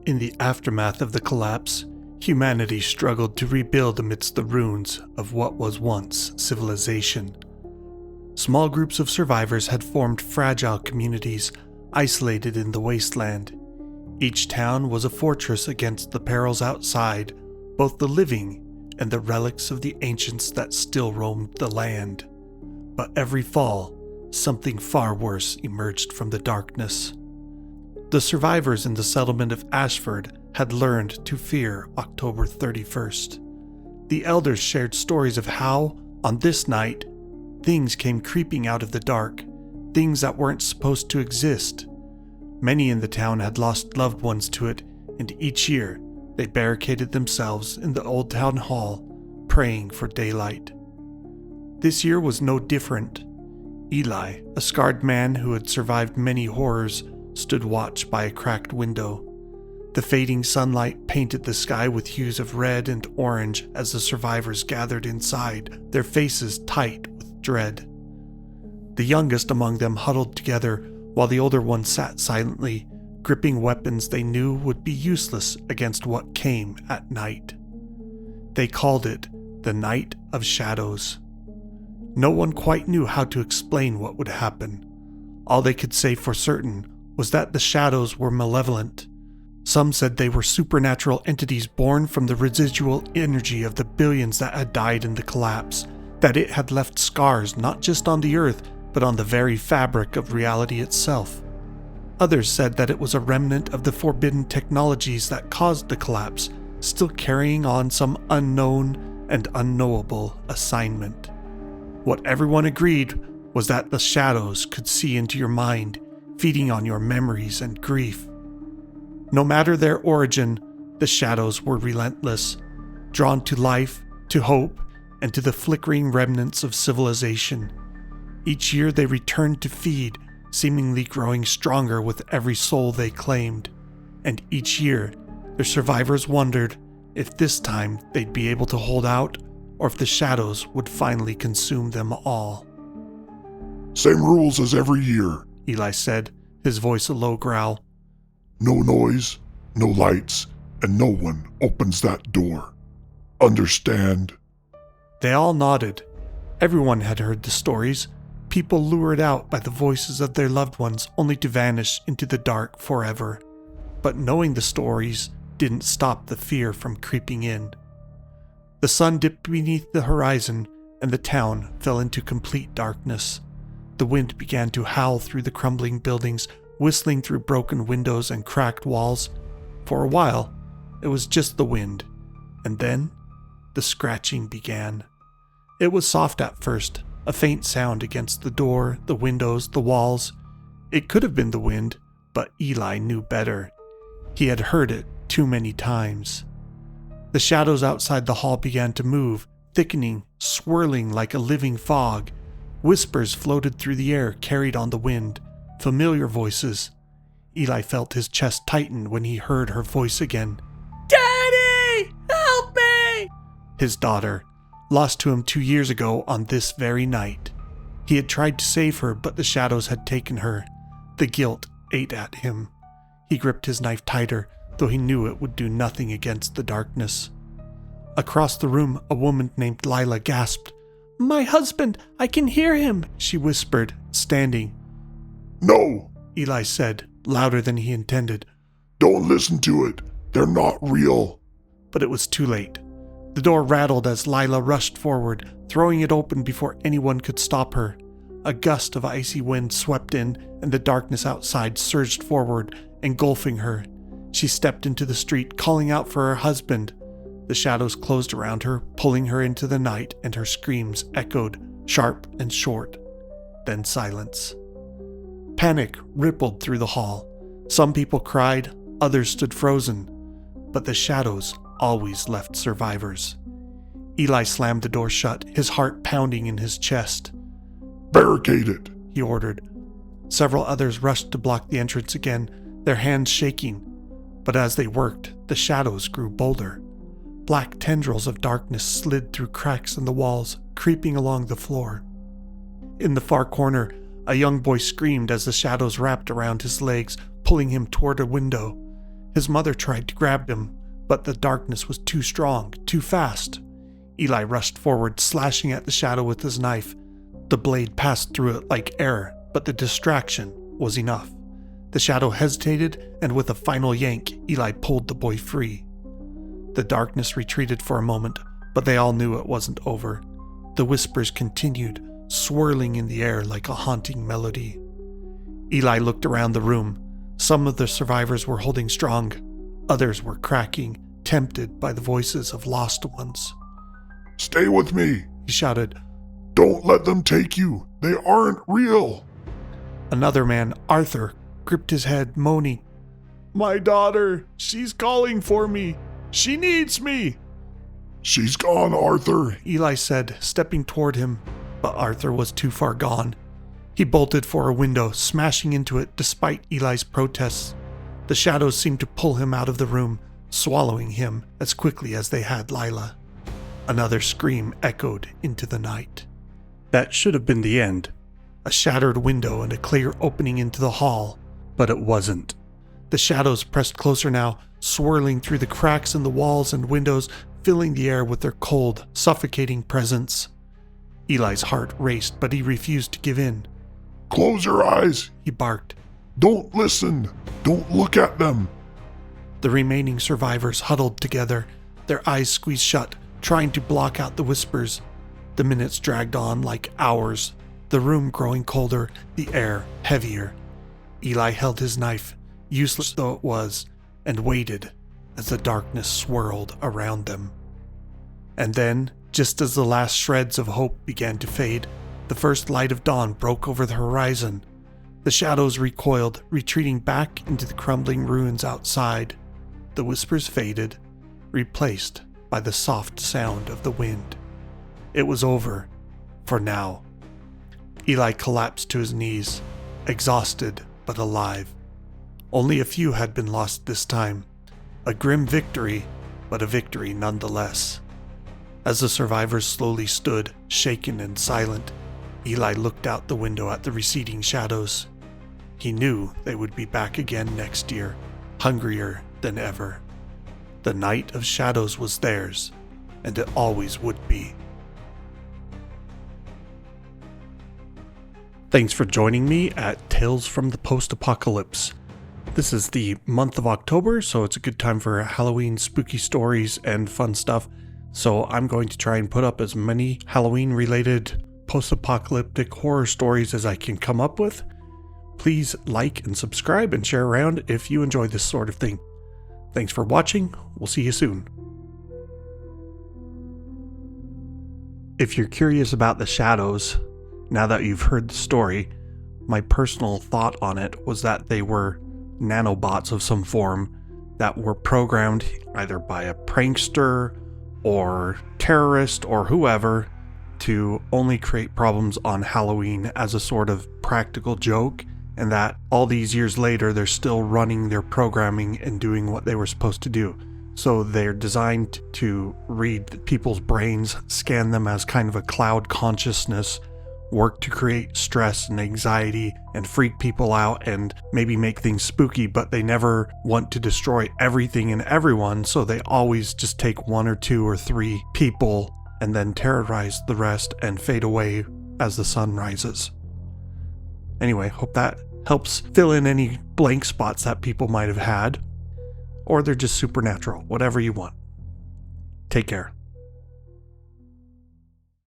In the aftermath of the collapse, humanity struggled to rebuild amidst the ruins of what was once civilization. Small groups of survivors had formed fragile communities, isolated in the wasteland. Each town was a fortress against the perils outside, both the living and the relics of the ancients that still roamed the land. But every fall, something far worse emerged from the darkness. The survivors in the settlement of Ashford had learned to fear October 31st. The elders shared stories of how, on this night, things came creeping out of the dark, things that weren't supposed to exist. Many in the town had lost loved ones to it, and each year they barricaded themselves in the old town hall, praying for daylight. This year was no different. Eli, a scarred man who had survived many horrors, stood watch by a cracked window. The fading sunlight painted the sky with hues of red and orange as the survivors gathered inside, their faces tight with dread. The youngest among them huddled together while the older ones sat silently, gripping weapons they knew would be useless against what came at night. They called it the Night of Shadows. No one quite knew how to explain what would happen. All they could say for certain was that the shadows were malevolent. Some said they were supernatural entities born from the residual energy of the billions that had died in the collapse, that it had left scars not just on the earth, but on the very fabric of reality itself. Others said that it was a remnant of the forbidden technologies that caused the collapse, still carrying on some unknown and unknowable assignment. What everyone agreed was that the shadows could see into your mind, feeding on your memories and grief. No matter their origin, the shadows were relentless, drawn to life, to hope, and to the flickering remnants of civilization. Each year they returned to feed, seemingly growing stronger with every soul they claimed. And each year, their survivors wondered if this time they'd be able to hold out, or if the shadows would finally consume them all. "Same rules as every year," Eli said, his voice a low growl. "No noise, no lights, and no one opens that door. Understand?" They all nodded. Everyone had heard the stories. People lured out by the voices of their loved ones only to vanish into the dark forever. But knowing the stories didn't stop the fear from creeping in. The sun dipped beneath the horizon, and the town fell into complete darkness. The wind began to howl through the crumbling buildings, whistling through broken windows and cracked walls. For a while, it was just the wind, and then the scratching began. It was soft at first, a faint sound against the door, the windows, the walls. It could have been the wind, but Eli knew better. He had heard it too many times. The shadows outside the hall began to move, thickening, swirling like a living fog. Whispers floated through the air, carried on the wind. Familiar voices. Eli felt his chest tighten when he heard her voice again. "Daddy! Help me!" His daughter, lost to him 2 years ago on this very night. He had tried to save her, but the shadows had taken her. The guilt ate at him. He gripped his knife tighter, though he knew it would do nothing against the darkness. Across the room, a woman named Lila gasped. "My husband! I can hear him!" she whispered, standing. "No," Eli said, louder than he intended. "Don't listen to it. They're not real." But it was too late. The door rattled as Lila rushed forward, throwing it open before anyone could stop her. A gust of icy wind swept in, and the darkness outside surged forward, engulfing her. She stepped into the street, calling out for her husband. The shadows closed around her, pulling her into the night, and her screams echoed, sharp and short. Then silence. Panic rippled through the hall. Some people cried, others stood frozen. But the shadows always left survivors. Eli slammed the door shut, his heart pounding in his chest. "Barricade it," he ordered. Several others rushed to block the entrance again, their hands shaking. But as they worked, the shadows grew bolder. Black tendrils of darkness slid through cracks in the walls, creeping along the floor. In the far corner, a young boy screamed as the shadows wrapped around his legs, pulling him toward a window. His mother tried to grab him, but the darkness was too strong, too fast. Eli rushed forward, slashing at the shadow with his knife. The blade passed through it like air, but the distraction was enough. The shadow hesitated, and with a final yank, Eli pulled the boy free. The darkness retreated for a moment, but they all knew it wasn't over. The whispers continued, swirling in the air like a haunting melody. Eli looked around the room. Some of the survivors were holding strong. Others were cracking, tempted by the voices of lost ones. "Stay with me," He shouted. "Don't let them take you. They aren't real." Another man, Arthur, gripped his head, moaning, "My daughter, she's calling for me. She needs me." "She's gone, Arthur." Eli said, stepping toward him, but Arthur was too far gone. He bolted for a window, smashing into it despite Eli's protests. The shadows seemed to pull him out of the room, swallowing him as quickly as they had Lila. Another scream echoed into the night. That should have been the end. A shattered window and a clear opening into the hall, but it wasn't. The shadows pressed closer now, swirling through the cracks in the walls and windows, filling the air with their cold, suffocating presence. Eli's heart raced, but he refused to give in. "Close your eyes," He barked. "Don't listen. Don't look at them." The remaining survivors huddled together, their eyes squeezed shut, trying to block out the whispers. The minutes dragged on like hours, the room growing colder, the air heavier. Eli held his knife, useless though it was, and waited as the darkness swirled around them. And then, just as the last shreds of hope began to fade, the first light of dawn broke over the horizon. The shadows recoiled, retreating back into the crumbling ruins outside. The whispers faded, replaced by the soft sound of the wind. It was over, for now. Eli collapsed to his knees, exhausted but alive. Only a few had been lost this time. A grim victory, but a victory nonetheless. As the survivors slowly stood, shaken and silent, Eli looked out the window at the receding shadows. He knew they would be back again next year, hungrier than ever. The night of shadows was theirs, and it always would be. Thanks for joining me at Tales from the Post-Apocalypse. This is the month of October, so it's a good time for Halloween spooky stories and fun stuff. So I'm going to try and put up as many Halloween-related post-apocalyptic horror stories as I can come up with. Please like and subscribe and share around if you enjoy this sort of thing. Thanks for watching. We'll see you soon. If you're curious about the shadows, now that you've heard the story, my personal thought on it was that they were nanobots of some form that were programmed either by a prankster or terrorist or whoever to only create problems on Halloween as a sort of practical joke, and that all these years later they're still running their programming and doing what they were supposed to do. So they're designed to read people's brains, scan them as kind of a cloud consciousness, work to create stress and anxiety and freak people out and maybe make things spooky, but they never want to destroy everything and everyone, so they always just take 1 or 2 or 3 people and then terrorize the rest and fade away as the sun rises. Anyway, hope that helps fill in any blank spots that people might have had, or they're just supernatural, whatever you want. Take care.